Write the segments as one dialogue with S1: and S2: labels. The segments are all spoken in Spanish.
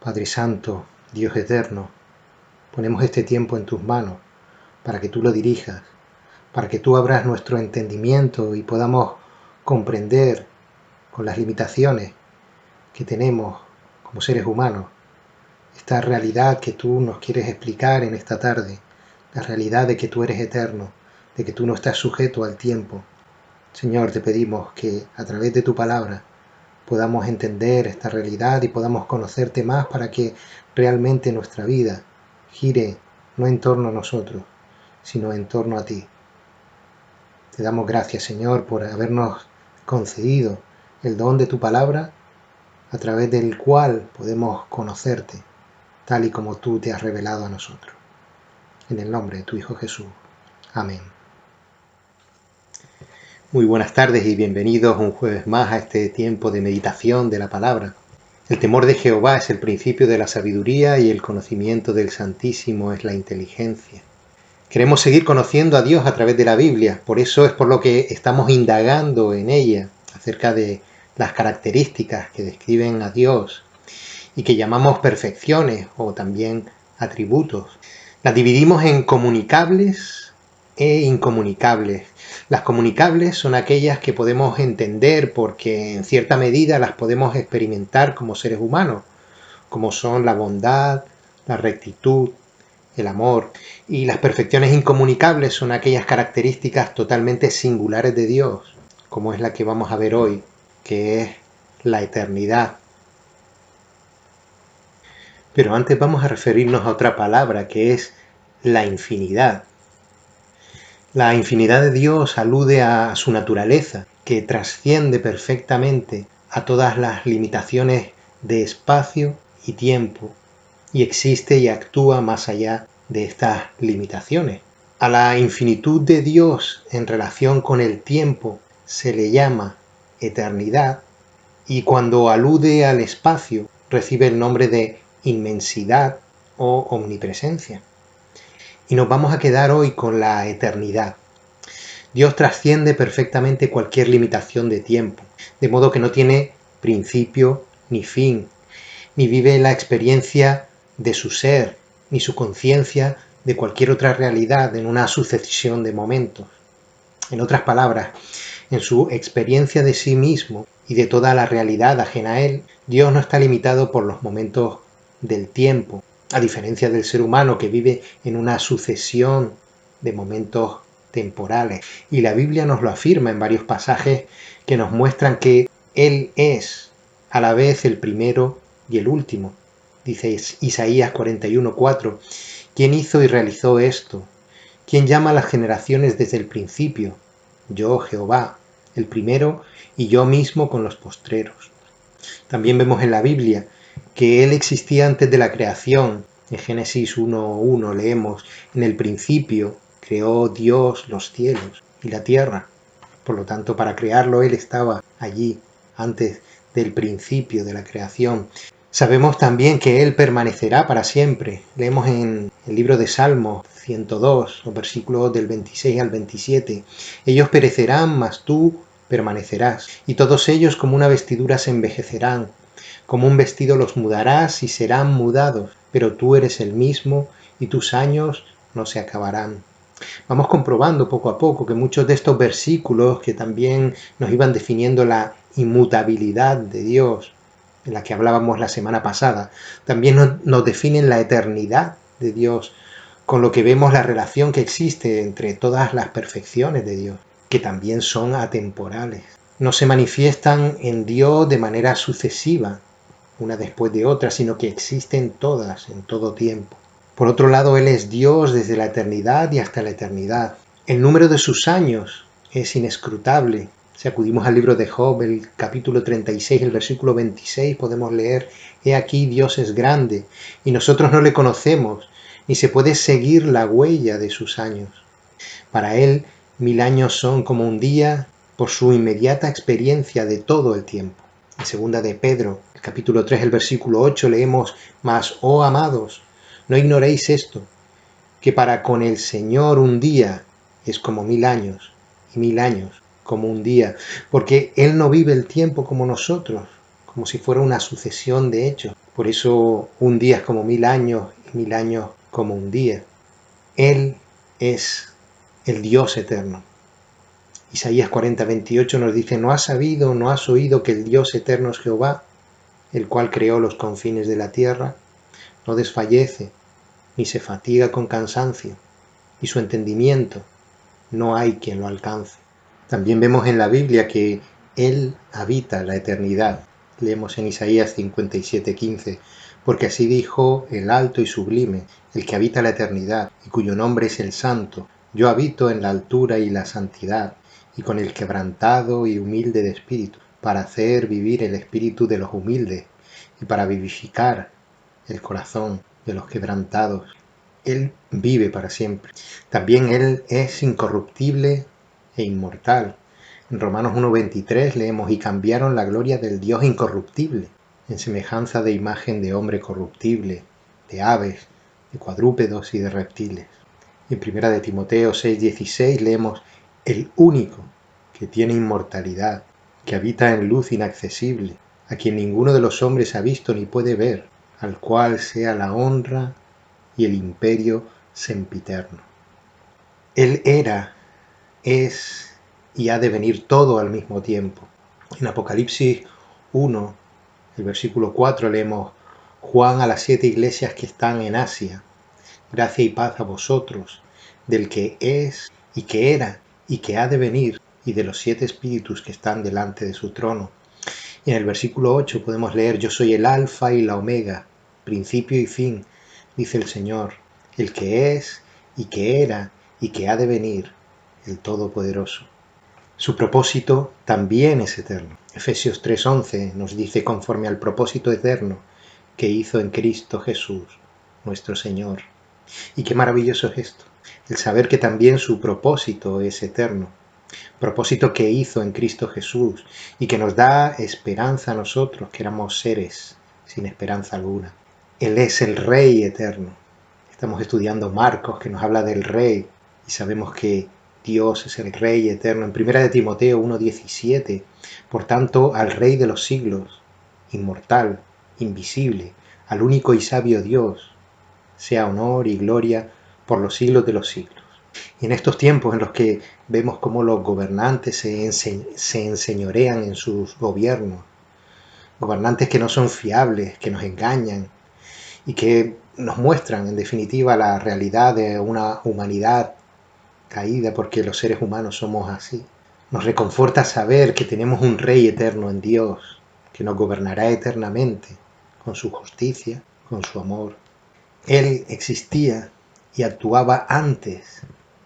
S1: Padre Santo, Dios eterno, ponemos este tiempo en tus manos para que tú lo dirijas, para que tú abras nuestro entendimiento y podamos comprender con las limitaciones que tenemos como seres humanos esta realidad que tú nos quieres explicar en esta tarde, la realidad de que tú eres eterno, de que tú no estás sujeto al tiempo. Señor, te pedimos que a través de tu palabra podamos entender esta realidad y podamos conocerte más para que realmente nuestra vida gire no en torno a nosotros, sino en torno a ti. Te damos gracias, Señor, por habernos concedido el don de tu palabra, a través del cual podemos conocerte, tal y como tú te has revelado a nosotros. En el nombre de tu Hijo Jesús. Amén. Muy buenas tardes y bienvenidos un jueves más a este tiempo de meditación de la palabra. El temor de Jehová es el principio de la sabiduría y el conocimiento del Santísimo es la inteligencia. Queremos seguir conociendo a Dios a través de la Biblia, por eso es por lo que estamos indagando en ella, acerca de las características que describen a Dios y que llamamos perfecciones o también atributos. Las dividimos en comunicables e incomunicables. Las comunicables son aquellas que podemos entender porque en cierta medida las podemos experimentar como seres humanos, como son la bondad, la rectitud, el amor. Y las perfecciones incomunicables son aquellas características totalmente singulares de Dios, como es la que vamos a ver hoy, que es la eternidad. Pero antes vamos a referirnos a otra palabra, que es la infinidad. La infinidad de Dios alude a su naturaleza, que trasciende perfectamente a todas las limitaciones de espacio y tiempo, y existe y actúa más allá de estas limitaciones. A la infinitud de Dios en relación con el tiempo se le llama eternidad, y cuando alude al espacio recibe el nombre de inmensidad o omnipresencia. Y nos vamos a quedar hoy con la eternidad. Dios trasciende perfectamente cualquier limitación de tiempo, de modo que no tiene principio ni fin, ni vive la experiencia de su ser, ni su conciencia de cualquier otra realidad en una sucesión de momentos. En otras palabras, en su experiencia de sí mismo y de toda la realidad ajena a él, Dios no está limitado por los momentos del tiempo, a diferencia del ser humano que vive en una sucesión de momentos temporales. Y la Biblia nos lo afirma en varios pasajes que nos muestran que Él es a la vez el primero y el último. Dice Isaías 41:4, ¿quién hizo y realizó esto? ¿Quién llama a las generaciones desde el principio? Yo, Jehová, el primero, y yo mismo con los postreros. También vemos en la Biblia que Él existía antes de la creación. En Génesis 1:1 leemos, en el principio creó Dios los cielos y la tierra. Por lo tanto, para crearlo Él estaba allí antes del principio de la creación. Sabemos también que Él permanecerá para siempre. Leemos en el libro de Salmos 102, los versículos del 26 al 27. Ellos perecerán, mas tú permanecerás, y todos ellos como una vestidura se envejecerán. Como un vestido los mudarás y serán mudados, pero tú eres el mismo y tus años no se acabarán. Vamos comprobando poco a poco que muchos de estos versículos que también nos iban definiendo la inmutabilidad de Dios, en la que hablábamos la semana pasada, también nos definen la eternidad de Dios, con lo que vemos la relación que existe entre todas las perfecciones de Dios, que también son atemporales. No se manifiestan en Dios de manera sucesiva, una después de otra, sino que existen todas en todo tiempo. Por otro lado, Él es Dios desde la eternidad y hasta la eternidad. El número de sus años es inescrutable. Si acudimos al libro de Job, el capítulo 36, el versículo 26, podemos leer, he aquí Dios es grande, y nosotros no le conocemos, ni se puede seguir la huella de sus años. Para Él, 1000 años son como un día, por su inmediata experiencia de todo el tiempo. En segunda de Pedro, el capítulo 3, el versículo 8, leemos, mas, oh amados, no ignoréis esto, que para con el Señor un día es como 1000 años, y 1000 años como un día, porque Él no vive el tiempo como nosotros, como si fuera una sucesión de hechos, Por eso un día es como 1000 años y 1000 años como un día. Él es el Dios eterno. Isaías 40:28 nos dice: ¿No has sabido, no has oído que el Dios eterno es Jehová, el cual creó los confines de la tierra? No desfallece, ni se fatiga con cansancio, y su entendimiento no hay quien lo alcance. También vemos en la Biblia que Él habita la eternidad. Leemos en Isaías 57:15: porque así dijo el alto y sublime, el que habita la eternidad, y cuyo nombre es el Santo: yo habito en la altura y la santidad, y con el quebrantado y humilde de espíritu, para hacer vivir el espíritu de los humildes, y para vivificar el corazón de los quebrantados. Él vive para siempre. También Él es incorruptible e inmortal. En Romanos 1:23 leemos: y cambiaron la gloria del Dios incorruptible en semejanza de imagen de hombre corruptible, de aves, de cuadrúpedos y de reptiles. En 1 de Timoteo 6:16 leemos: el único que tiene inmortalidad, que habita en luz inaccesible, a quien ninguno de los hombres ha visto ni puede ver, al cual sea la honra y el imperio sempiterno. Él era, es y ha de venir todo al mismo tiempo. En Apocalipsis 1, el versículo 4 leemos: Juan a las 7 iglesias que están en Asia, gracia y paz a vosotros, del que es y que era y que ha de venir, y de los 7 espíritus que están delante de su trono. Y en el versículo 8 podemos leer: yo soy el alfa y la omega, principio y fin, dice el Señor, el que es y que era y que ha de venir, el Todopoderoso. Su propósito también es eterno. Efesios 3:11 nos dice: conforme al propósito eterno que hizo en Cristo Jesús, nuestro Señor. Y qué maravilloso es esto, el saber que también su propósito es eterno. Propósito que hizo en Cristo Jesús y que nos da esperanza a nosotros que éramos seres sin esperanza alguna. Él es el Rey eterno. Estamos estudiando Marcos, que nos habla del Rey, y sabemos que Dios es el Rey eterno. En 1 de Timoteo 1:17, por tanto, al Rey de los siglos, inmortal, invisible, al único y sabio Dios, sea honor y gloria por los siglos de los siglos. Y en estos tiempos en los que vemos cómo los gobernantes se enseñorean en sus gobiernos, gobernantes que no son fiables, que nos engañan y que nos muestran en definitiva la realidad de una humanidad caída, porque los seres humanos somos así. Nos reconforta saber que tenemos un Rey eterno en Dios, que nos gobernará eternamente con su justicia, con su amor. Él existía y actuaba antes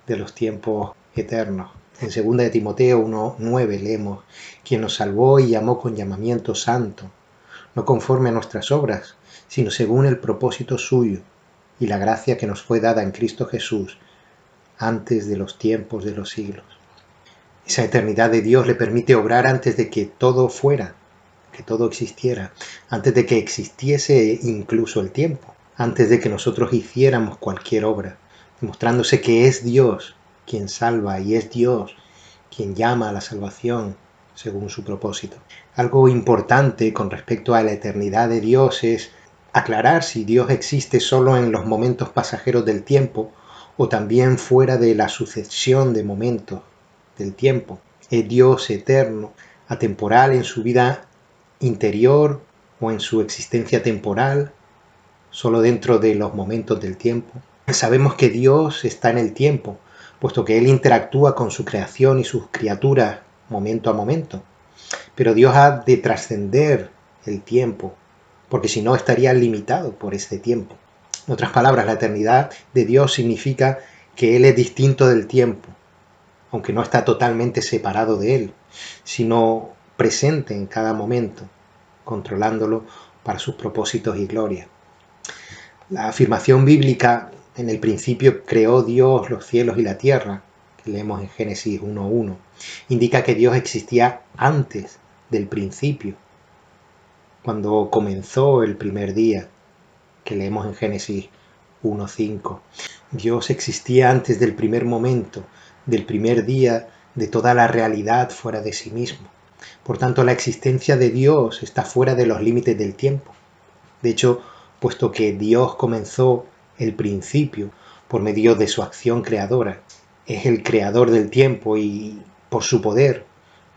S1: de los tiempos eternos. En 2 de Timoteo 1:9 leemos: quien nos salvó y llamó con llamamiento santo, no conforme a nuestras obras, sino según el propósito suyo y la gracia que nos fue dada en Cristo Jesús antes de los tiempos de los siglos. Esa eternidad de Dios le permite obrar antes de que todo fuera, que todo existiera, antes de que existiese incluso el tiempo, antes de que nosotros hiciéramos cualquier obra, demostrándose que es Dios quien salva y es Dios quien llama a la salvación según su propósito. Algo importante con respecto a la eternidad de Dios es aclarar si Dios existe solo en los momentos pasajeros del tiempo o también fuera de la sucesión de momentos del tiempo. Es Dios eterno, atemporal en su vida interior o en su existencia temporal, solo dentro de los momentos del tiempo. Sabemos que Dios está en el tiempo, puesto que Él interactúa con su creación y sus criaturas momento a momento. Pero Dios ha de trascender el tiempo, porque si no estaría limitado por este tiempo. En otras palabras, la eternidad de Dios significa que Él es distinto del tiempo, aunque no está totalmente separado de Él, sino presente en cada momento, controlándolo para sus propósitos y gloria. La afirmación bíblica: en el principio creó Dios los cielos y la tierra, que leemos en Génesis 1:1, indica que Dios existía antes del principio, cuando comenzó el primer día, que leemos en Génesis 1:5. Dios existía antes del primer momento, del primer día, de toda la realidad fuera de sí mismo. Por tanto, la existencia de Dios está fuera de los límites del tiempo. De hecho, puesto que Dios comenzó el principio por medio de su acción creadora, es el creador del tiempo y por su poder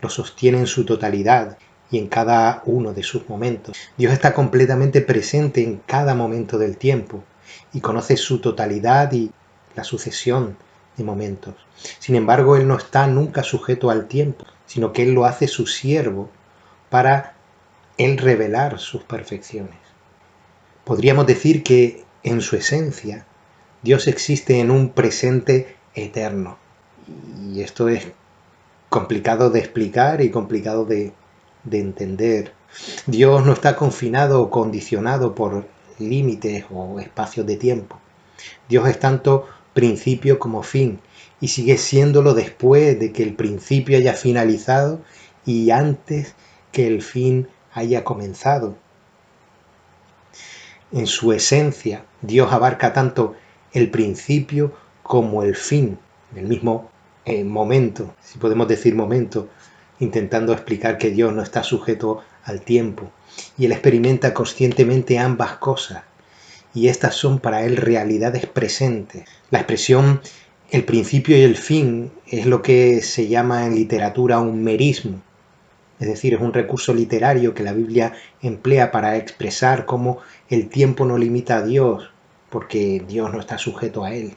S1: lo sostiene en su totalidad y en cada uno de sus momentos. Dios está completamente presente en cada momento del tiempo y conoce su totalidad y la sucesión de momentos. Sin embargo, Él no está nunca sujeto al tiempo, sino que Él lo hace su siervo para Él revelar sus perfecciones. Podríamos decir que en su esencia Dios existe en un presente eterno. Y esto es complicado de explicar y complicado de entender. Dios no está confinado o condicionado por límites o espacios de tiempo. Dios es tanto principio como fin y sigue siéndolo después de que el principio haya finalizado y antes que el fin haya comenzado. En su esencia, Dios abarca tanto el principio como el fin, en el mismo momento, si podemos decir momento, intentando explicar que Dios no está sujeto al tiempo. Y Él experimenta conscientemente ambas cosas. Y estas son para Él realidades presentes. La expresión el principio y el fin es lo que se llama en literatura un merismo. Es decir, es un recurso literario que la Biblia emplea para expresar cómo el tiempo no limita a Dios, porque Dios no está sujeto a él.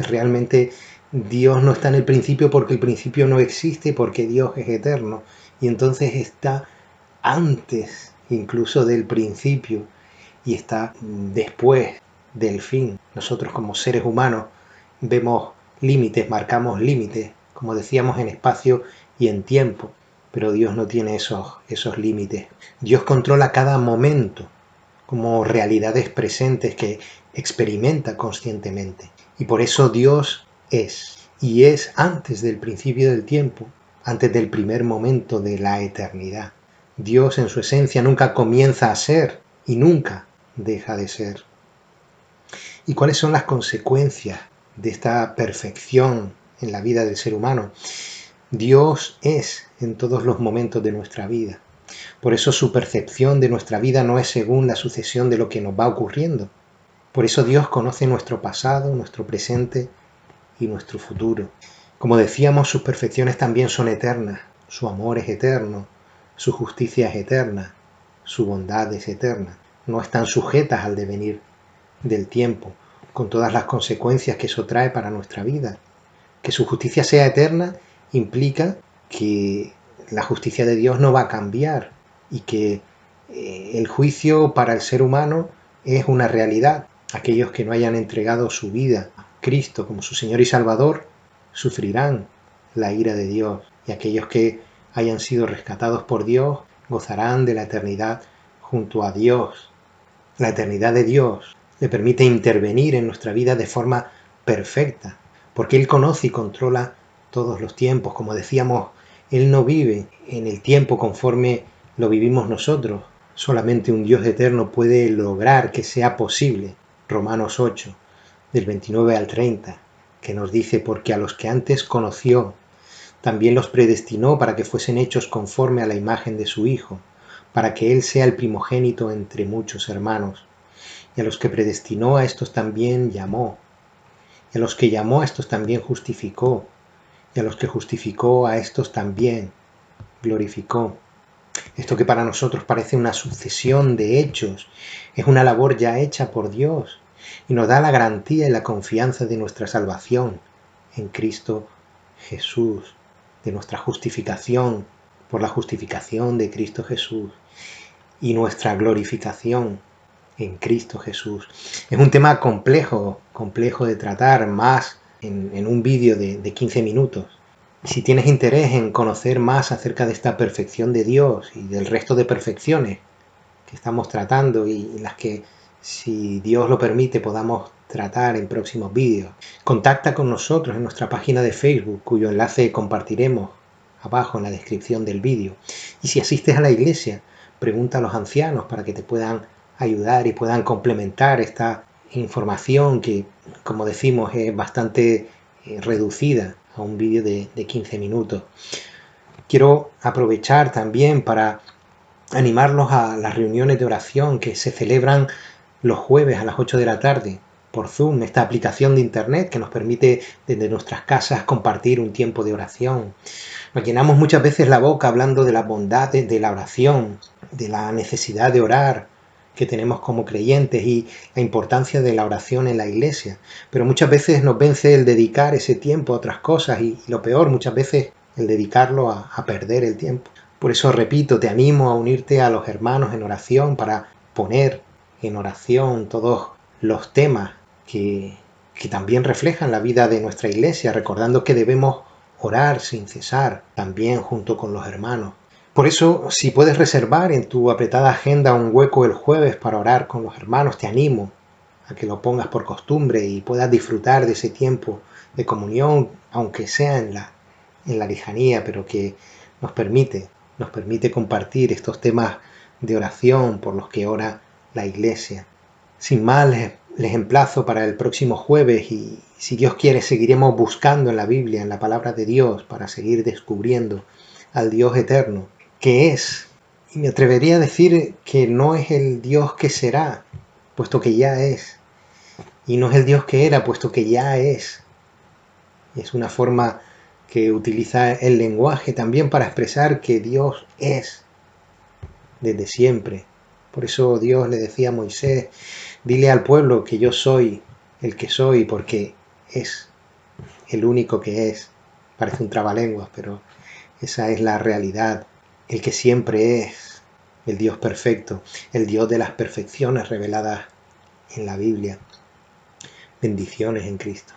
S1: Realmente Dios no está en el principio porque el principio no existe, porque Dios es eterno. Y entonces está antes incluso del principio y está después del fin. Nosotros como seres humanos vemos límites, marcamos límites, como decíamos, en espacio y en tiempo. Pero Dios no tiene esos límites. Dios controla cada momento como realidades presentes que experimenta conscientemente. Y por eso Dios es. Y es antes del principio del tiempo, antes del primer momento de la eternidad. Dios en su esencia nunca comienza a ser y nunca deja de ser. ¿Y cuáles son las consecuencias de esta perfección en la vida del ser humano? Dios es en todos los momentos de nuestra vida. Por eso su percepción de nuestra vida no es según la sucesión de lo que nos va ocurriendo. Por eso Dios conoce nuestro pasado, nuestro presente y nuestro futuro. Como decíamos, sus perfecciones también son eternas. Su amor es eterno, su justicia es eterna, su bondad es eterna. No están sujetas al devenir del tiempo, con todas las consecuencias que eso trae para nuestra vida. Que su justicia sea eterna implica que la justicia de Dios no va a cambiar y que el juicio para el ser humano es una realidad. Aquellos que no hayan entregado su vida a Cristo como su Señor y Salvador sufrirán la ira de Dios, y aquellos que hayan sido rescatados por Dios gozarán de la eternidad junto a Dios. La eternidad de Dios le permite intervenir en nuestra vida de forma perfecta, porque Él conoce y controla todos los tiempos. Como decíamos, Él no vive en el tiempo conforme lo vivimos nosotros. Solamente un Dios eterno puede lograr que sea posible. Romanos 8, del 29 al 30, que nos dice: porque a los que antes conoció, también los predestinó para que fuesen hechos conforme a la imagen de su Hijo, para que Él sea el primogénito entre muchos hermanos. Y a los que predestinó, a estos también llamó. Y a los que llamó, a estos también justificó. Y a los que justificó, a estos también glorificó. Esto que para nosotros parece una sucesión de hechos, es una labor ya hecha por Dios y nos da la garantía y la confianza de nuestra salvación en Cristo Jesús, de nuestra justificación por la justificación de Cristo Jesús y nuestra glorificación en Cristo Jesús. Es un tema complejo de tratar, más en un vídeo de 15 minutos. Si tienes interés en conocer más acerca de esta perfección de Dios y del resto de perfecciones que estamos tratando y las que, si Dios lo permite, podamos tratar en próximos vídeos, contacta con nosotros en nuestra página de Facebook, cuyo enlace compartiremos abajo en la descripción del vídeo. Y si asistes a la iglesia, pregunta a los ancianos para que te puedan ayudar y puedan complementar esta información que, como decimos, es bastante reducida a un vídeo de 15 minutos. Quiero aprovechar también para animarlos a las reuniones de oración que se celebran los jueves a las 8 de la tarde por Zoom, esta aplicación de internet que nos permite desde nuestras casas compartir un tiempo de oración. Nos llenamos muchas veces la boca hablando de las bondades de la oración, de la necesidad de orar que tenemos como creyentes y la importancia de la oración en la iglesia. Pero muchas veces nos vence el dedicar ese tiempo a otras cosas y lo peor, muchas veces el dedicarlo a perder el tiempo. Por eso repito, te animo a unirte a los hermanos en oración para poner en oración todos los temas que también reflejan la vida de nuestra iglesia, recordando que debemos orar sin cesar, también junto con los hermanos. Por eso, si puedes reservar en tu apretada agenda un hueco el jueves para orar con los hermanos, te animo a que lo pongas por costumbre y puedas disfrutar de ese tiempo de comunión, aunque sea en la lejanía, pero que nos permite compartir estos temas de oración por los que ora la iglesia. Sin más, les emplazo para el próximo jueves y si Dios quiere seguiremos buscando en la Biblia, en la palabra de Dios, para seguir descubriendo al Dios eterno, que es, y me atrevería a decir que no es el Dios que será, puesto que ya es, y no es el Dios que era, puesto que ya es. Es una forma que utiliza el lenguaje también para expresar que Dios es desde siempre. Por eso Dios le decía a Moisés, dile al pueblo que yo soy el que soy, porque es el único que es. Parece un trabalenguas, pero esa es la realidad. El que siempre es, el Dios perfecto, el Dios de las perfecciones reveladas en la Biblia. Bendiciones en Cristo.